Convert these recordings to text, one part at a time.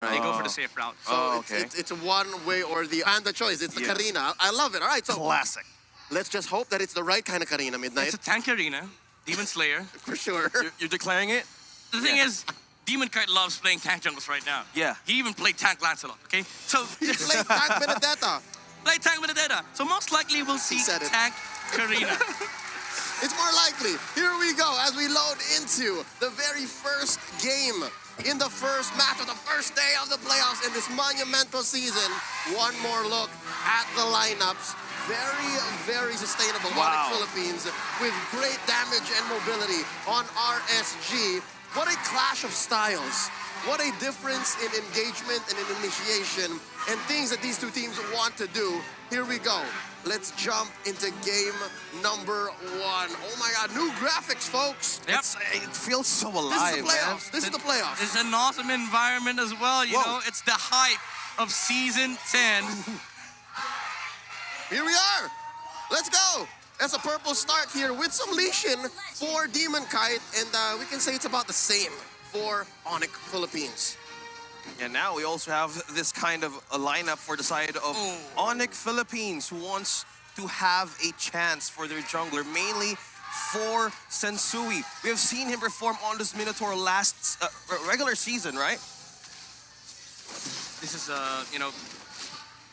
They go for the safe route. So it's one way or the and the choice. It's the Karina. I love it. All right, so Classic. let's just hope that it's the right kind of Karina, Midnight. It's a tank arena, Demon Slayer. For sure. You're declaring it? The thing is, Demon Kite loves playing tank jungles right now. Yeah. He even played tank Lancelot, okay? So He played Tank Benedetta. play tank Benedetta. So most likely we'll see said it. tank Karina. It's more likely. Here we go as we load into the very first game in the first match of the first day of the playoffs in this monumental season. One more look at the lineups. Very, very sustainable ONIC Philippines with great damage and mobility on RSG. What a clash of styles. What a difference in engagement and in initiation and things that these two teams want to do. Here we go. Let's jump into game number 1. Oh my God, new graphics, folks. Yep. It feels so alive, This is the playoffs. This is the playoffs. It's an awesome environment as well, you know. It's the hype of Season 10. Here we are. Let's go. That's a purple start here with some lesion for Demon Kite, and we can say it's about the same for ONIC Philippines. And now we also have this kind of a lineup for the side of ONIC Philippines, who wants to have a chance for their jungler, mainly for Sensui. We have seen him perform on this Minotaur last regular season, right? This is, you know,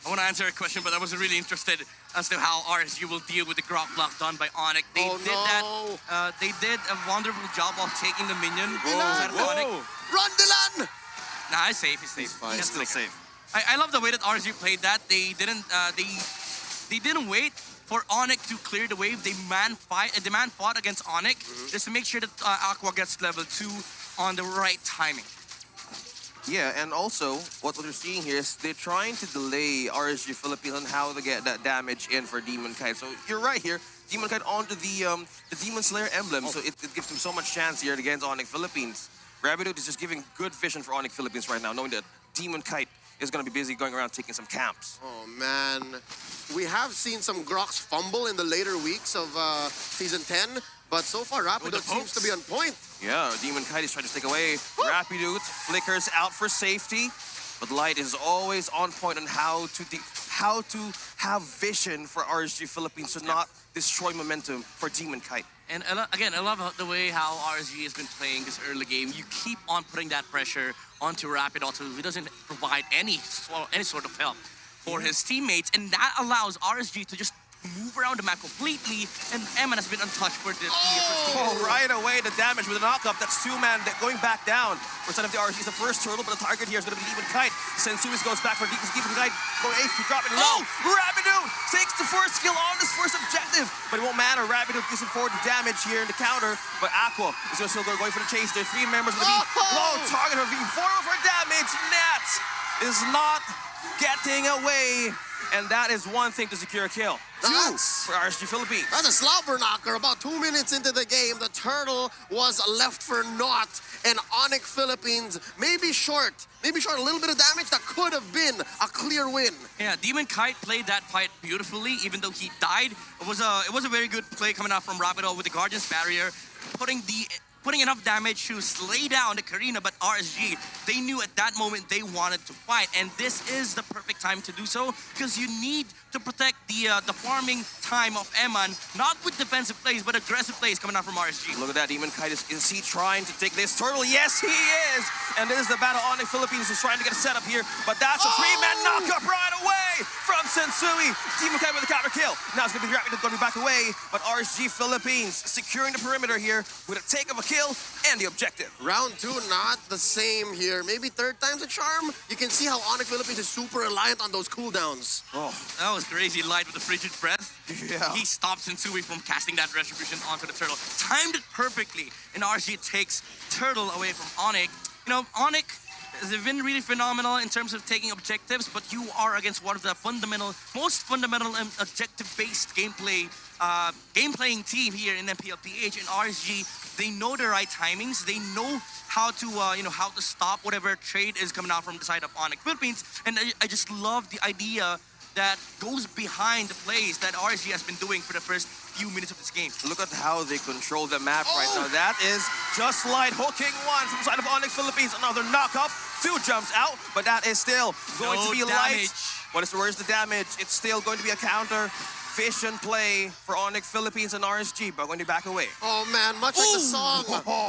I want to answer a question, but I wasn't really interested as to how RSG will deal with the Grok block done by ONIC. They they did a wonderful job of taking the minion. Run, Dylan! Nah, he's safe. He's safe. He's still safe. I love the way that RSG played that. They didn't wait for ONIC to clear the wave. They man fought against ONIC just to make sure that Aqua gets level 2 on the right timing. Yeah, and also, what we're seeing here is they're trying to delay RSG Philippines on how to get that damage in for Demon Kite. So you're right here, Demon Kite onto the Demon Slayer emblem, so it gives them so much chance here against ONIC Philippines. Rabbitoot is just giving good vision for ONIC Philippines right now, knowing that Demon Kite is going to be busy going around taking some camps. Oh man, we have seen some Groks fumble in the later weeks of Season 10, but so far Rabbitoot seems to be on point. Yeah, Demon Kite is trying to stick away. Rabbitoot flickers out for safety, but Light is always on point on how to have vision for RSG Philippines to not destroy momentum for Demon Kite. And again, I love the way how RSG has been playing this early game. You keep on putting that pressure onto Rabbitoot, who doesn't provide any sort of help for his teammates, and that allows RSG to just move around the map completely, and Eman has been untouched for the right away, the damage with a knock-up. That's 2-man going back down for side of the RSG. It's the first turtle, but the target here is going to be Demon Kite. Sensuis goes back for Demon Kite. Going HP, dropping low. Rabbitoot takes the first kill on this first objective, but it won't matter. Rabbitoot isn't forward the damage here in the counter, but Aqua is still going for the chase. There's 3 members going to be low. Target her being 4 for damage. Nat is not getting away. And that is one thing to secure a kill. 2 for RSG Philippines. That's a slobber knocker. About 2 minutes into the game, the turtle was left for naught. And ONIC Philippines maybe short a little bit of damage that could have been a clear win. Yeah, Demon Kite played that fight beautifully, even though he died. It was a very good play coming out from Rabbitoot with the Guardian's Barrier, putting enough damage to slay down the Karina, but RSG, they knew at that moment they wanted to fight, and this is the perfect time to do so, because you need to protect the farming time of Eman, not with defensive plays, but aggressive plays coming out from RSG. Look at that, Demon Kite, is he trying to take this turtle? Yes, he is! And this is the battle ONIC Philippines is trying to get a setup here, but that's a 3-man knockup right away from Sensui. Demon Kite with a counter kill. Now it's going to be Rabbitoot going to be back away, but RSG Philippines securing the perimeter here with a take of a kill and the objective. Round 2, not the same here. Maybe 3rd time's a charm. You can see how ONIC Philippines is super reliant on those cooldowns. Oh, that was crazy. Light with the frigid breath. Yeah. He stops Sensui from casting that retribution onto the turtle. Timed it perfectly, and RSG takes turtle away from ONIC. You know, ONIC, they've been really phenomenal in terms of taking objectives, but you are against one of the most fundamental and objective-based game-playing team here in MPLPH. And RSG, they know the right timings. They know how to, how to stop whatever trade is coming out from the side of ONIC Philippines. And I just love the idea that goes behind the plays that RSG has been doing for the first few minutes of this game. Look at how they control the map right Oh. now. That is just light hooking one from the side of ONIC Philippines. Another knock-up. 2 jumps out, but that is still going No to be damage. light. Where's the damage? It's still going to be a counter. Vision play for ONIC Philippines and RSG, but going to back away. Oh man, much like the Ooh. song,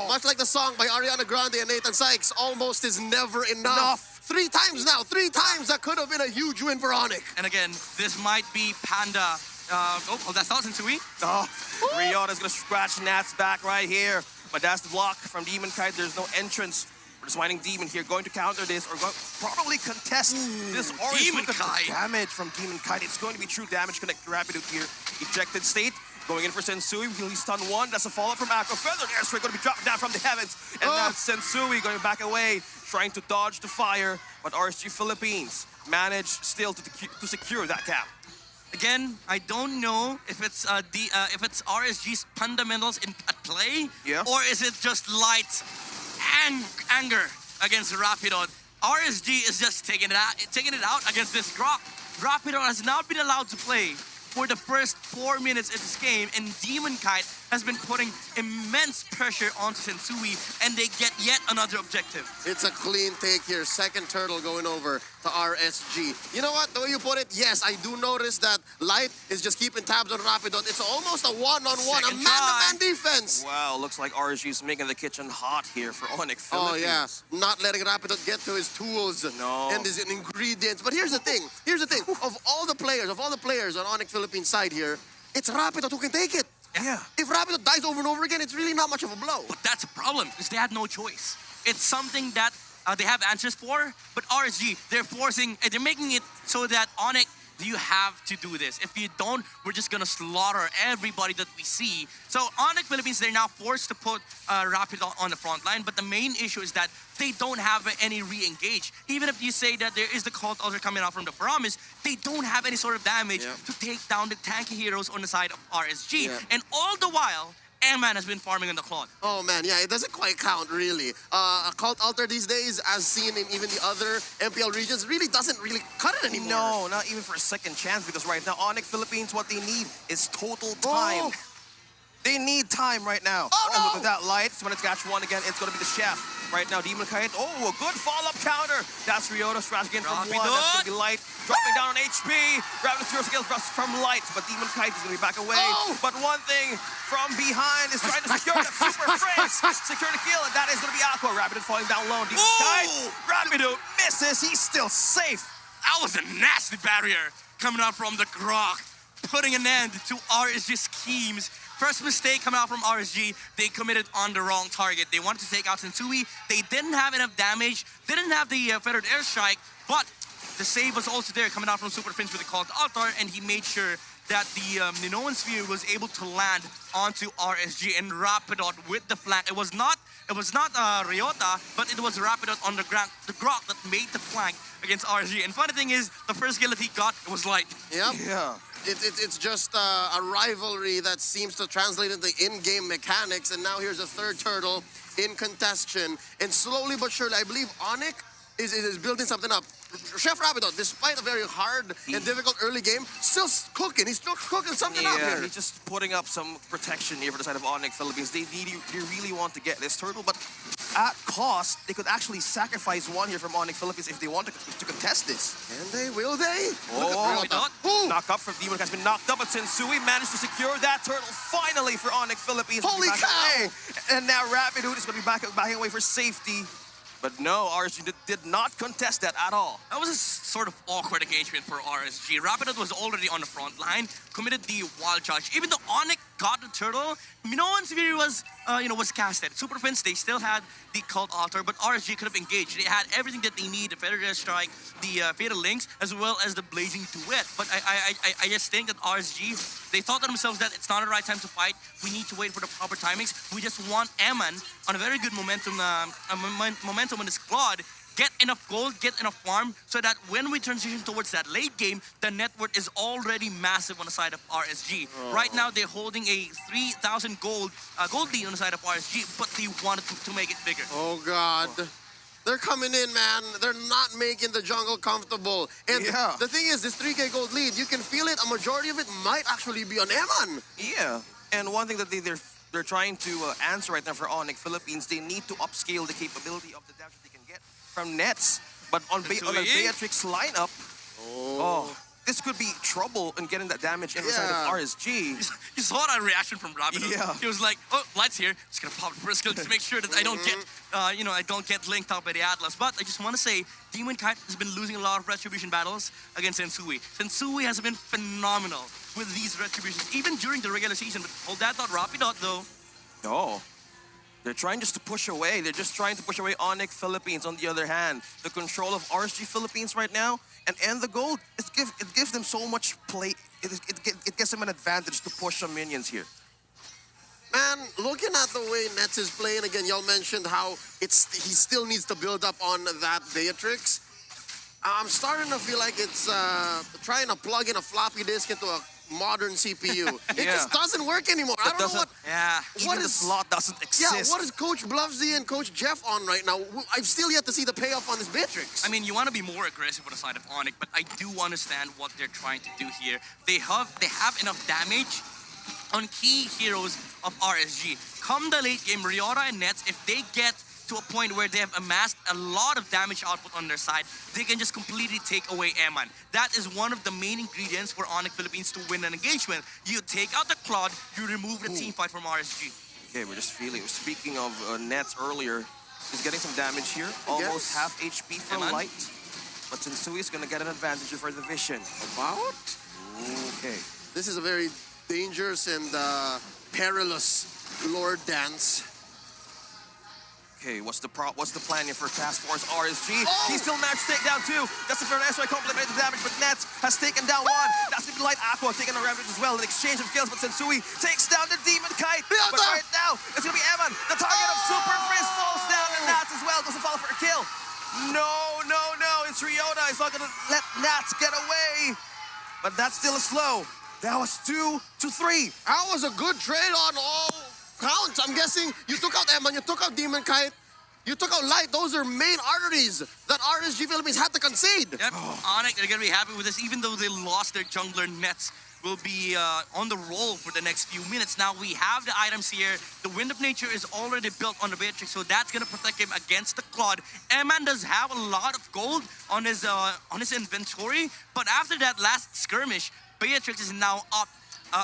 much like the song by Ariana Grande and Nathan Sykes, almost is never enough. 3 times now, 3 times that could have been a huge win for ONIC. And again, this might be Panda. That's not Sensui. Oh, Ryota's gonna scratch Nat's back right here, but that's the block from Demon Kite. There's no entrance. We're just Mining Demon here, going to counter this or probably contest this orange. Demon Look at the Kite. damage from Demon Kite. It's going to be true damage. Connect Rapido here. Ejected state. Going in for Sensui. He'll stun 1. That's a follow-up from Aqua. Feathered airstrike going to be dropped down from the heavens. And that's Sensui going back away, trying to dodge the fire. But RSG Philippines managed still to secure that cap. Again, I don't know if it's RSG's fundamentals at play, Yeah. or is it just light anger against Rapidon. RSG is just taking it out against this Grok. Rapidon has not been allowed to play for the first 4 minutes of this game, and Demon Kite has been putting immense pressure onto Sensui, and they get yet another objective. It's a clean take here. Second turtle going over to RSG. You know what? The way you put it, yes, I do notice that Light is just keeping tabs on Rapidon. It's almost a one-on-one, a Second man-to-man defense. Wow, looks like RSG is making the kitchen hot here for ONIC Philippines. Oh, yeah. Not letting Rapidon get to his tools No. and his ingredients. But here's the thing. Here's the thing. Of all the players on ONIC Philippines side here, it's Rapidon who can take it. Yeah. If Rapidon dies over and over again, it's really not much of a blow. But that's a problem, because they had no choice. It's something that they have answers for, but RSG, they're making it so that ONIC, you have to do this. If you don't, we're just gonna slaughter everybody that we see. So ONIC Philippines, they're now forced to put Rapidon on the front line, but the main issue is that they don't have any re-engage. Even if you say that there is the Cult Altar coming out from the Paramis, they don't have any sort of damage to take down the tanky heroes on the side of RSG. Yeah. And all the while, Eman has been farming on the Claude. Oh man, yeah, it doesn't quite count really. A Cult Altar these days, as seen in even the other MPL regions, really doesn't really cut it anymore. No, not even for a second chance, because right now, ONIC Philippines, what they need is total time. Oh. They need time right now. Oh, no. Look at that light. So when it's catch 1 again, it's going to be the chef. Right now, Demon Kite. Oh, a good follow-up counter. That's Ryota strategy again from 1. That's going to be light. Dropping down on HP. Grabbing the 0 skills from light. But Demon Kite is going to be back away. Oh. But one thing from behind is trying to secure the super phrase. Secure the kill, and that is going to be Aqua. Rapido falling down low. Demon Kite. Rapido misses. He's still safe. That was a nasty barrier coming out from the Grok, putting an end to RSG schemes. First mistake coming out from RSG, they committed on the wrong target. They wanted to take out Sensui. They didn't have enough damage, didn't have the feathered airstrike, but the save was also there coming out from Super Fins with the Cult Altar, and he made sure that the Minoan Sphere was able to land onto RSG and Rapidon with the flank. It was not Ryota, but it was Rapidon on the Grok that made the flank against RSG. And funny thing is, the first kill that he got was light. Yep. Yeah. It's just a rivalry that seems to translate into in-game mechanics, and now here's a third turtle in contention, and slowly but surely, I believe ONIC is building something up. Chef Rapidon, despite a very hard and difficult early game, still cooking. He's still cooking something up Yeah, here. he's just putting up some protection here for the side of ONIC Philippines. They really want to get this turtle, but at cost, they could actually sacrifice 1 here from ONIC Philippines if they want to contest this. Can they? Will they? Look Oh, at Ryota. Ooh. knock up from Demon has been knocked up, but Sensui managed to secure that turtle finally for ONIC Philippines. Holy Back cow! away. And now Rapido is going to be backing away for safety. But no, RSG did not contest that at all. That was a sort of awkward engagement for RSG. Rapidon was already on the front line, committed the wild charge. Even though ONIC got the turtle, Minoan Sphere was casted. Super Fins, they still had the Cult Altar, but RSG could have engaged. They had everything that they need, the Feather Strike, the Fatal Links, as well as the Blazing Duet. But I just think that RSG, they thought to themselves that it's not the right time to fight. We need to wait for the proper timings. We just want Eman on a very good momentum in this squad. Get enough gold, get enough farm, so that when we transition towards that late game, the net worth is already massive on the side of RSG. Right now, they're holding a 3,000 gold lead on the side of RSG, but they wanted to make it bigger. Oh God. They're coming in, man. They're not making the jungle comfortable. And Yeah. the thing is, this 3K gold lead, you can feel it. A majority of it might actually be on Eman. Yeah, and one thing that they're trying to answer right now for ONIC Philippines, they need to upscale the capability of the damage that they can get from nets. But on a Beatrix lineup, this could be trouble in getting that damage in the side of RSG. You saw that reaction from Rapido. Yeah. He was like, "Oh, light's here. Just gonna pop the first skill to make sure that I don't get, I don't get linked up by the Atlas." But I just want to say, Demon Kite has been losing a lot of retribution battles against Sensui. Sensui has been phenomenal with these retributions, even during the regular season. But hold that thought, Rapido though. No. They're trying just to push away. They're just trying to push away ONIC Philippines. On the other hand, the control of RSG Philippines right now and the gold, it gives them so much play. It gives them an advantage to push some minions here. Man, looking at the way Nets is playing, again, y'all mentioned how he still needs to build up on that Beatrix. I'm starting to feel like it's trying to plug in a floppy disk into a modern CPU. It just doesn't work anymore. I don't know what. Yeah. Even the slot doesn't exist. Yeah, what is Coach Bluffsy and Coach Jeff on right now? I've still yet to see the payoff on this Beatrix. I mean, you want to be more aggressive on the side of ONIC, but I do understand what they're trying to do here. They have enough damage on key heroes of RSG. Come the late game, Ryota and Nets, if they get to a point where they have amassed a lot of damage output on their side, they can just completely take away Eman. That is one of the main ingredients for ONIC Philippines to win an engagement. You take out the Claude, you remove the team fight from RSG. Okay, we're just feeling. Speaking of Nets earlier, he's getting some damage here. Almost half HP for Eman. Light. But Sensui is going to get an advantage for the vision. About? Okay. This is a very dangerous and perilous Lord dance. Okay, what's the plan here for Task Force RSG? He still managed to take down two. That's a fair nice way complemented the damage, but Nets has taken down one. That's gonna be Light Aqua taking the damage as well. An exchange of kills, but Sensui takes down the Demon Kite. But right now, it's gonna be Eman. The target of Super Frizz falls down, and Nats as well doesn't fall for a kill. No. It's Ryota. He's not gonna let Nats get away. But that's still a slow. That was 2 to 3. That was a good trade on all counts. I'm guessing you took out Eman, you took out Demon Kite, you took out Light. Those are main arteries that RSG Philippines had to concede. Yep, ONIC, they're going to be happy with this. Even though they lost their jungler, Nets will be on the roll for the next few minutes. Now we have the items here. The Wind of Nature is already built on the Beatrix, so that's going to protect him against the Claude. Eman does have a lot of gold on his inventory, but after that last skirmish, Beatrix is now up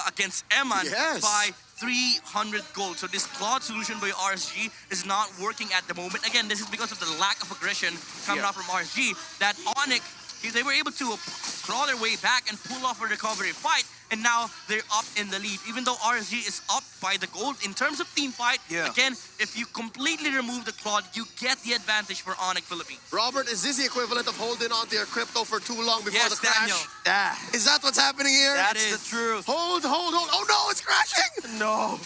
against Eman by 300 gold. So this Claude solution by RSG is not working at the moment. Again, this is because of the lack of aggression coming out from RSG. That ONIC, they were able to claw their way back and pull off a recovery fight, and now they're up in the lead. Even though RSG is up by the gold, in terms of team fight, again, if you completely remove the Claude, you get the advantage for ONIC Philippines. Robert, is this the equivalent of holding on to your crypto for too long before the crash? Daniel. Is that what's happening here? That's the truth. Hold. Oh no, it's crashing! No.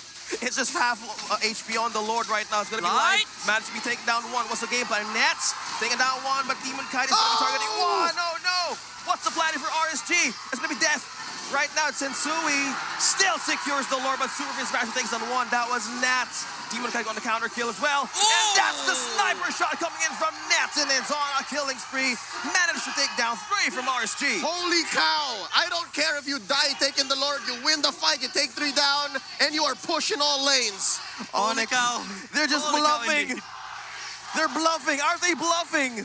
It's just half HP on the Lord right now. It's going to be Light. Managed to be taken down one. What's the game plan? Nets taking down one, but Demon Kite is going to be targeting one. No. What's the plan for RSG? It's going to be death. Right now, Sensui still secures the Lord, but Super Fizz Smash takes on one. That was Nats. Demon Kite on the counter kill as well. And that's the sniper shot coming in from Nats, and it's on a killing spree. Managed to take down 3 from RSG. Holy cow! I don't care if you die taking the Lord, you win the fight, you take 3 down, and you are pushing all lanes. ONIC, they're just bluffing. They're bluffing. Aren't they bluffing?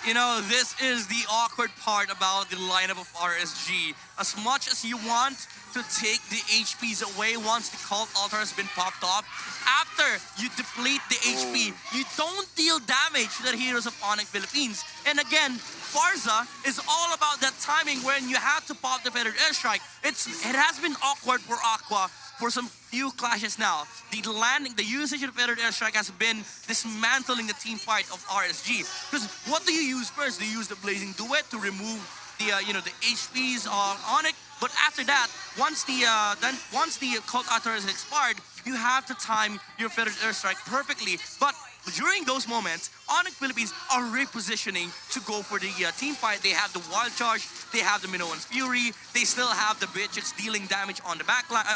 You know, this is the awkward part about the lineup of RSG. As much as you want to take the HPs away once the Cult Altar has been popped off, after you deplete the HP, you don't deal damage to the heroes of ONIC Philippines. And again, Farza is all about that timing when you have to pop the Feathered Airstrike. It has been awkward for Aqua for some few clashes now. The usage of the Feathered Airstrike has been dismantling the team fight of RSG. Because what do you use first? Do you use the Blazing Duet to remove the the HPs on ONIC? But after that, once the Cult Altar is expired, you have to time your Feathered Airstrike perfectly. But during those moments, ONIC Philippines are repositioning to go for the team fight. They have the Wild Charge, they have the Minoan's Fury, they still have the Beatrix dealing damage on the back line,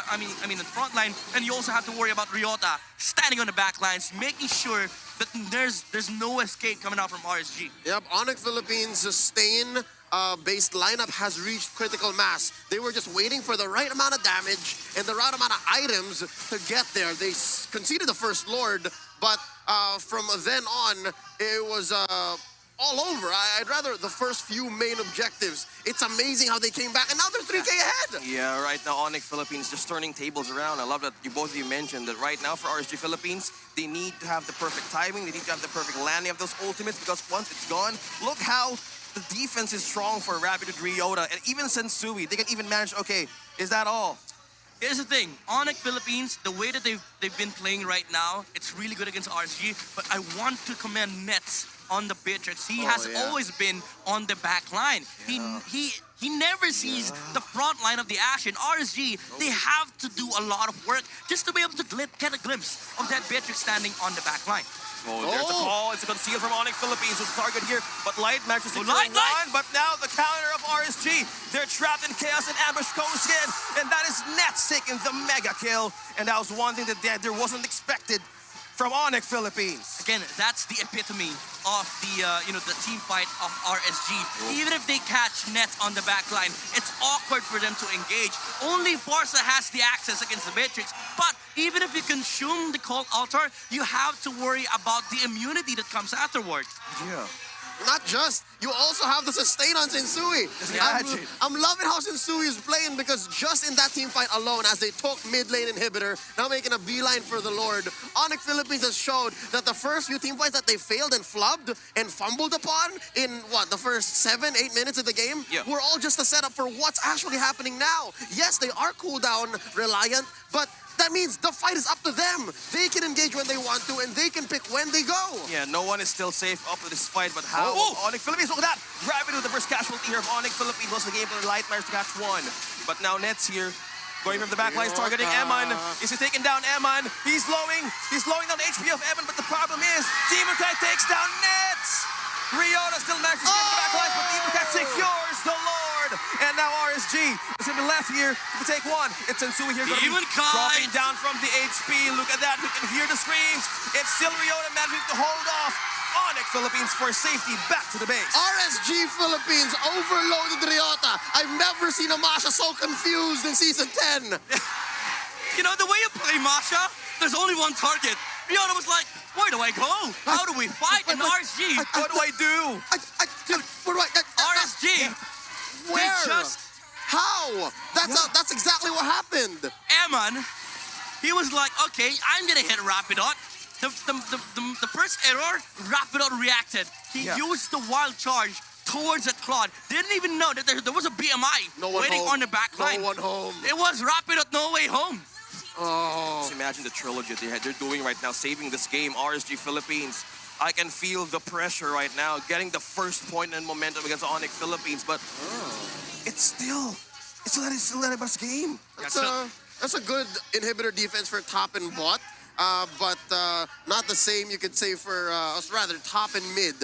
in the front line, and you also have to worry about Ryota standing on the back lines, making sure that there's no escape coming out from RSG. Yep, ONIC Philippines' sustain based lineup has reached critical mass. They were just waiting for the right amount of damage and the right amount of items to get there. They conceded the first Lord, but from then on, it was all over. I'd rather the first few main objectives. It's amazing how they came back, and now they're 3K ahead. Yeah, right now ONIC Philippines just turning tables around. I love that both of you mentioned that right now for RSG Philippines, they need to have the perfect timing. They need to have the perfect landing of those ultimates, because once it's gone, look how the defense is strong for Rapido, Ryota, and even Sensui. They can even manage, okay, is that all? Here's the thing, ONIC Philippines, the way that they've been playing right now, it's really good against RSG, but I want to commend Nets on the Beatrix. He has always been on the back line. He never sees the front line of the action. RSG, they have to do a lot of work just to be able to get a glimpse of that Beatrix standing on the back line. Oh, there's a call. It's a conceal from ONIC Philippines with the target here, but Light manages to secure Light. one, but now the counter of RSG. They're trapped in chaos and ambush comes in, and that is Nets taking the mega kill, and that was one thing that there wasn't expected from ONIC Philippines. Again, that's the epitome of the the team fight of RSG. Even if they catch Nets on the back line, it's awkward for them to engage. Only Forza has the access against the Matrix, but even if you consume the Cult Altar, you have to worry about the immunity that comes afterward. Yeah. Not just, you also have the sustain on Sensui. I'm loving how Sensui is playing, because just in that team fight alone, as they took mid lane inhibitor, now making a beeline for the Lord, ONIC Philippines has showed that the first few team fights that they failed and flubbed and fumbled upon in the first 7-8 minutes of the game were all just a setup for what's actually happening now. Yes, they are cooldown reliant, but that means the fight is up to them. They can engage when they want to, and they can pick when they go. Yeah, no one is still safe up to this fight, but how? ONIC Philippines, look at that! Rapido, the first casualty here of ONIC Philippines, was the game for the Light managed to catch one. But now Nets here, going from the back lines, targeting Eman. Is he taking down Eman? He's slowing down the HP of Eman, but the problem is, Demon Cat takes down Nets! Ryota still manages to get to the back lines, but Demon Cat secures the Lord! And now RSG is going to be left here to take one. It's Sensui here dropping down from the HP. Look at that, we can hear the screams. It's still Ryota managing to hold off ONIC Philippines for safety back to the base. RSG Philippines overloaded Ryota. I've never seen a Masha so confused in Season 10. You know, the way you play Masha, there's only one target. Ryota was like, where do I go? How do we fight? And RSG, what do I do? RSG, where? just... How? That's exactly what happened. Eman, he was like, okay, I'm gonna hit Rapidot. The first error, Rapidot reacted. He used the wild charge towards the Claude. Didn't even know that there was a BMI waiting on the back line. No one home. It was Rapidot, no way home. Just imagine the trilogy they're doing right now, saving this game, RSG Philippines. I can feel the pressure right now, getting the first point and momentum against ONIC Philippines, but it's still anybody's game. That's a good inhibitor defense for top and bot, but not the same you could say for, rather top and mid.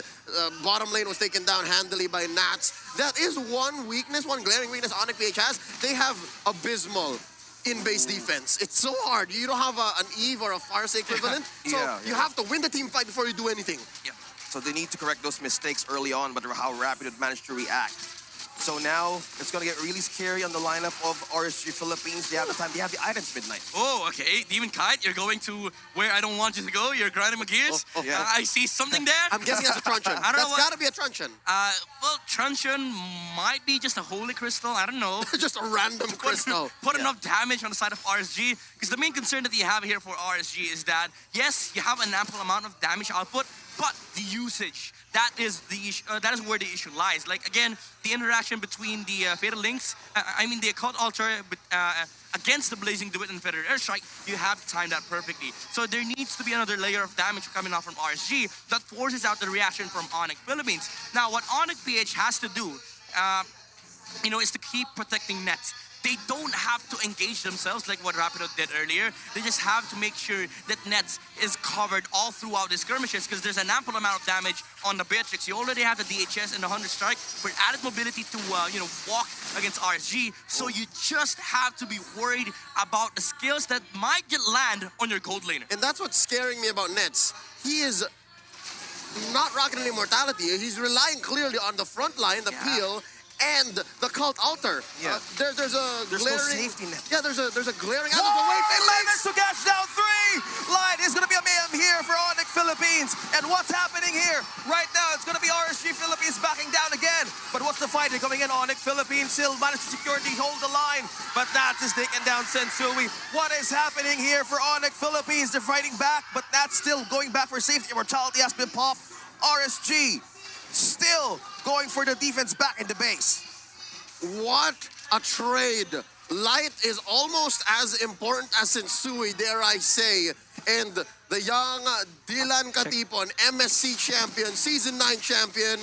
Bottom lane was taken down handily by Nats. That is one weakness, one glaring weakness ONIC PH has. They have abysmal in-base defense. It's so hard. You don't have an Eve or a Farsa equivalent, so you have to win the team fight before you do anything. Yeah. So they need to correct those mistakes early on, but how Rapid managed to react. So now it's gonna get really scary on the lineup of RSG Philippines. They have the time. They have the items midnight. Oh, okay. Demon Kite, you're going to where I don't want you to go. You're grinding my gears. I see something there. I'm guessing that's a truncheon. I don't know. That's gotta be a truncheon. Well, truncheon might be just a holy crystal. I don't know. Just a random crystal. Put enough damage on the side of RSG, because the main concern that you have here for RSG is that yes, you have an ample amount of damage output, but the usage. That is the issue, that is where the issue lies. Like again, the interaction between the Fatal Links, the Occult Altar against the Blazing Duet and Federal Airstrike, you have to time that perfectly. So there needs to be another layer of damage coming off from RSG that forces out the reaction from ONIC Philippines. Now, what ONIC PH has to do, is to keep protecting Nets. They don't have to engage themselves like what Rapido did earlier. They just have to make sure that Nets is covered all throughout the skirmishes, because there's an ample amount of damage on the Beatrix. You already have the DHS and the 100 strike for added mobility to walk against RSG. So you just have to be worried about the skills that might get land on your gold laner. And that's what's scaring me about Nets. He is not rocking any mortality. He's relying clearly on the front line, the peel, and the cult altar. Yeah. There's a There's glaring... no safety net. Yeah, there's a glaring... Whoa! Out of the way, Lemons to catch down 3! Line is going to be a mayhem here for ONIC Philippines. And what's happening here? Right now, it's going to be RSG Philippines backing down again. But what's the fight coming in? ONIC Philippines still managed to secure the hold the line. But Nats is taking down Sensui. What is happening here for ONIC Philippines? They're fighting back, but Nats still going back for safety. Immortality has been popped. RSG still going for the defense back in the base. What a trade. Light is almost as important as Sensui, dare I say. And the young Dylan Katipon, MSC champion, Season 9 champion,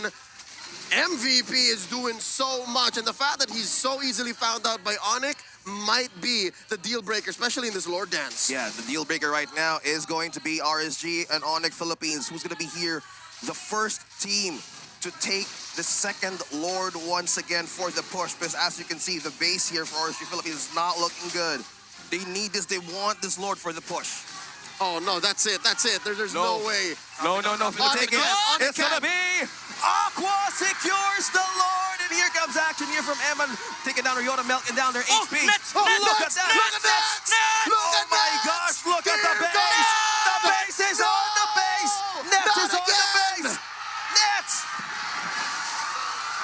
MVP is doing so much. And the fact that he's so easily found out by ONIC might be the deal breaker, especially in this Lord Dance. Yeah, the deal breaker right now is going to be RSG and ONIC Philippines, who's going to be here, the first team to take the second Lord once again for the push. Because as you can see, the base here for RSG Philippines is not looking good. They need this. They want this Lord for the push. Oh, no, that's it. That's it. There's no way. No. It's gonna take it. It's gonna be Aqua secures the Lord. And here comes action here from Eman. Taking down Ryota, melting down their HP. Nets, look at Nets, that. Nets, Nets. Oh my gosh, look at the base. The base is on the base. Nets is on the base. Nets.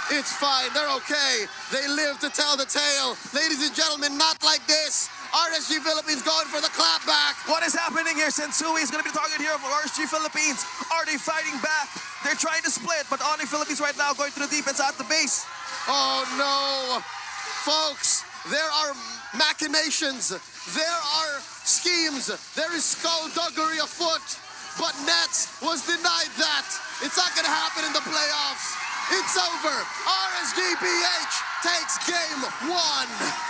It's fine. They're okay. They live to tell the tale. Ladies and gentlemen, not like this. RSG Philippines going for the clapback. What is happening here? Sensui is going to be the target here for RSG Philippines. Are they fighting back? They're trying to split, but ONIC Philippines right now going to the defense at the base. Oh no. Folks, there are machinations. There are schemes. There is skullduggery afoot. But Nets was denied that. It's not going to happen in the playoffs. It's over. RSGPH takes game 1.